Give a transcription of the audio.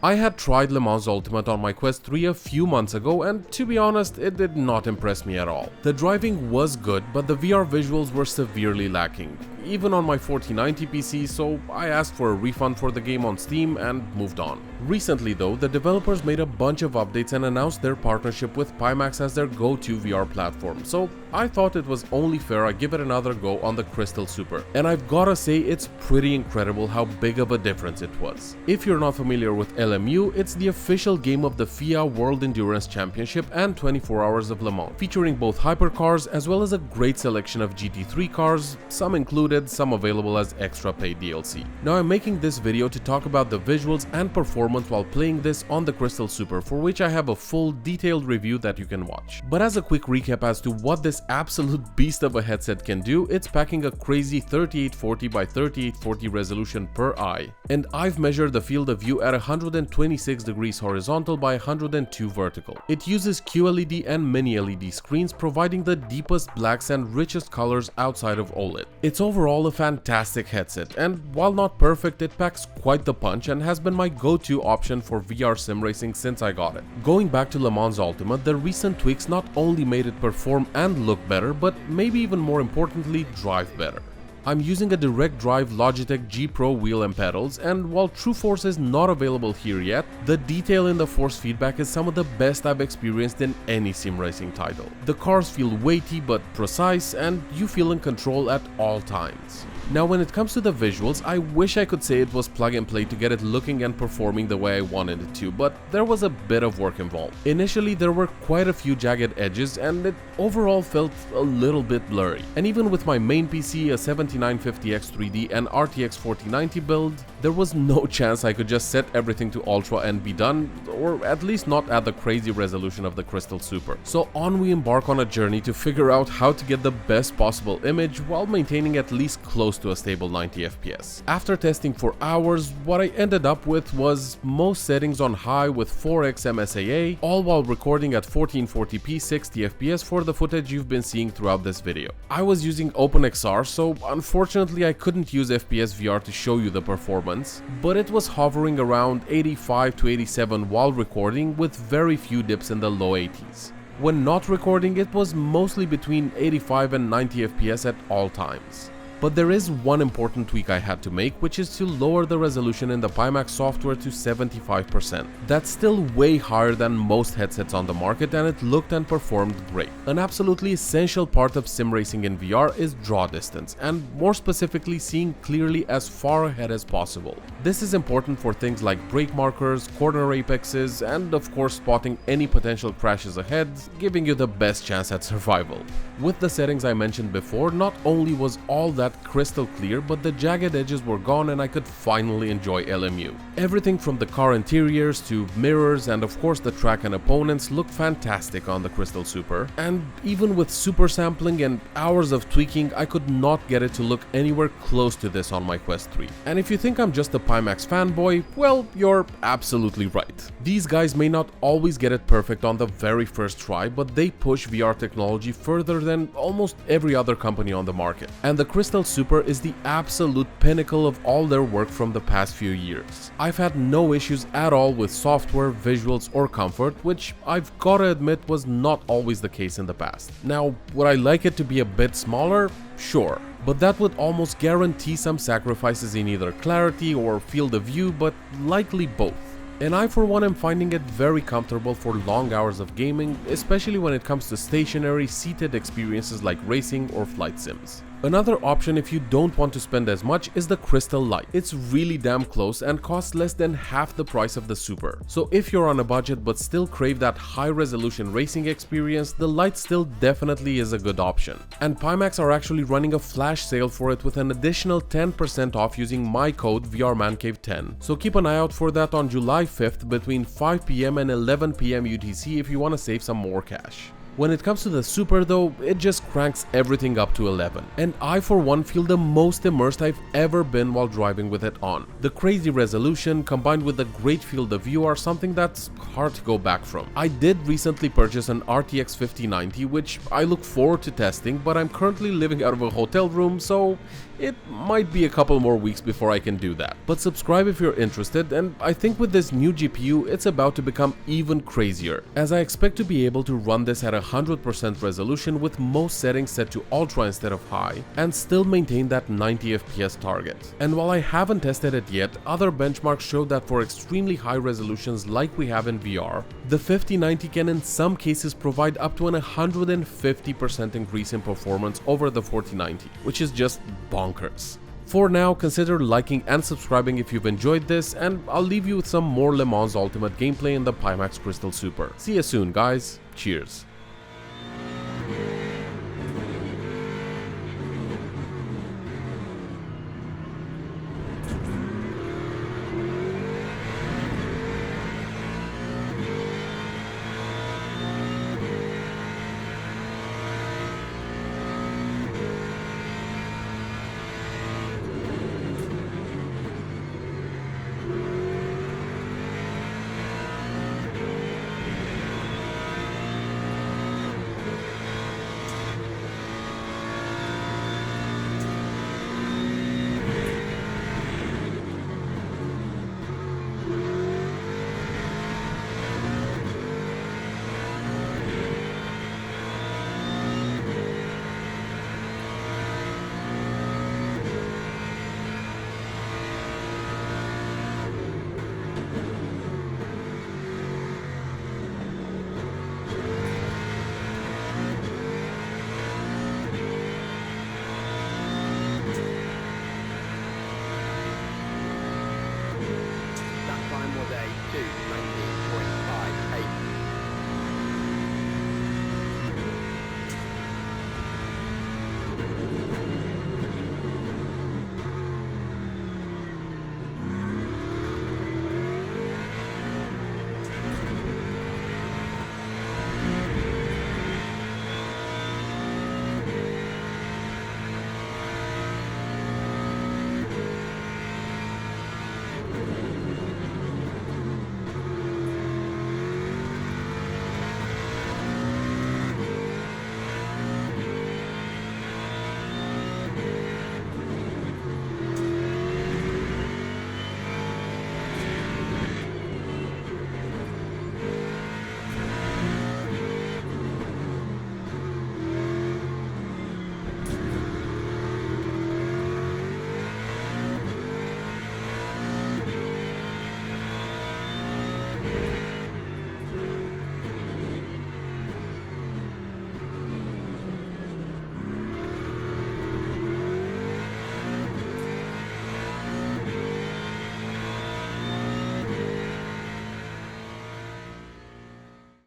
I had tried Le Mans Ultimate on my Quest 3 a few months ago, and to be honest, it did not impress me at all. The driving was good, but the VR visuals were severely lacking, even on my 4090 PC, so I asked for a refund for the game on Steam and moved on. Recently though, the developers made a bunch of updates and announced their partnership with Pimax as their go-to VR platform, so I thought it was only fair I give it another go on the Crystal Super. And I've gotta say, it's pretty incredible how big of a difference it was. If you're not familiar with LMU, it's the official game of the FIA World Endurance Championship and 24 Hours of Le Mans, featuring both hypercars as well as a great selection of GT3 cars, some included, some available as extra paid DLC. Now I'm making this video to talk about the visuals and performance while playing this on the Crystal Super, for which I have a full detailed review that you can watch. But as a quick recap as to what this absolute beast of a headset can do, it's packing a crazy 3840 by 3840 resolution per eye, and I've measured the field of view at 126 degrees horizontal by 102 vertical. It uses QLED and mini LED screens, providing the deepest blacks and richest colors outside of OLED. It's overall a fantastic headset, and while not perfect, it packs quite the punch and has been my go-to option for VR sim racing since I got it. Going back to Le Mans Ultimate, the recent tweaks not only made it perform and look better, but maybe even more importantly, drive better. I'm using a direct drive Logitech G Pro wheel and pedals, and while True Force is not available here yet, the detail in the force feedback is some of the best I've experienced in any sim racing title. The cars feel weighty but precise, and you feel in control at all times. Now when it comes to the visuals, I wish I could say it was plug and play to get it looking and performing the way I wanted it to, but there was a bit of work involved. Initially there were quite a few jagged edges and it overall felt a little bit blurry. And even with my main PC, a 7950X 3D and RTX 4090 build, there was no chance I could just set everything to ultra and be done, or at least not at the crazy resolution of the Crystal Super. So on we embark on a journey to figure out how to get the best possible image while maintaining at least close to a stable 90 FPS. After testing for hours, what I ended up with was most settings on high with 4x MSAA, all while recording at 1440p 60 FPS for the footage you've been seeing throughout this video. I was using OpenXR, so unfortunately I couldn't use FPS VR to show you the performance, but it was hovering around 85 to 87 while recording, with very few dips in the low 80s. When not recording, it was mostly between 85 and 90 FPS at all times. But there is one important tweak I had to make, which is to lower the resolution in the Pimax software to 75%. That's still way higher than most headsets on the market, and it looked and performed great. An absolutely essential part of sim racing in VR is draw distance, and more specifically seeing clearly as far ahead as possible. This is important for things like brake markers, corner apexes, and of course spotting any potential crashes ahead, giving you the best chance at survival. With the settings I mentioned before, not only was all that crystal clear, but the jagged edges were gone and I could finally enjoy LMU. Everything from the car interiors to mirrors and of course the track and opponents looked fantastic on the Crystal Super, and even with super sampling and hours of tweaking, I could not get it to look anywhere close to this on my Quest 3. And if you think I'm just a Pimax fanboy, well, you're absolutely right. These guys may not always get it perfect on the very first try, but they push VR technology further than almost every other company on the market. And the Crystal Super is the absolute pinnacle of all their work from the past few years. I've had no issues at all with software, visuals or comfort, which I've gotta admit was not always the case in the past. Now, would I like it to be a bit smaller? Sure. But that would almost guarantee some sacrifices in either clarity or field of view, but likely both. And I for one am finding it very comfortable for long hours of gaming, especially when it comes to stationary, seated experiences like racing or flight sims. Another option if you don't want to spend as much is the Crystal Lite. It's really damn close and costs less than half the price of the Super. So if you're on a budget but still crave that high resolution racing experience, the Lite still definitely is a good option. And Pimax are actually running a flash sale for it with an additional 10% off using my code VRManCave10. So keep an eye out for that on July 5th between 5 PM and 11 PM UTC if you want to save some more cash. When it comes to the Super though, it just cranks everything up to 11. And I for one feel the most immersed I've ever been while driving with it on. The crazy resolution combined with the great field of view are something that's hard to go back from. I did recently purchase an RTX 5090 which I look forward to testing, but I'm currently living out of a hotel room, so it might be a couple more weeks before I can do that. But subscribe if you're interested, and I think with this new GPU it's about to become even crazier, as I expect to be able to run this at 100% resolution with most settings set to ultra instead of high, and still maintain that 90 FPS target. And while I haven't tested it yet, other benchmarks show that for extremely high resolutions like we have in VR, the 5090 can in some cases provide up to an 150% increase in performance over the 4090, which is just bonkers. For now, consider liking and subscribing if you've enjoyed this, and I'll leave you with some more Le Mans Ultimate gameplay in the Pimax Crystal Super. See you soon guys, cheers.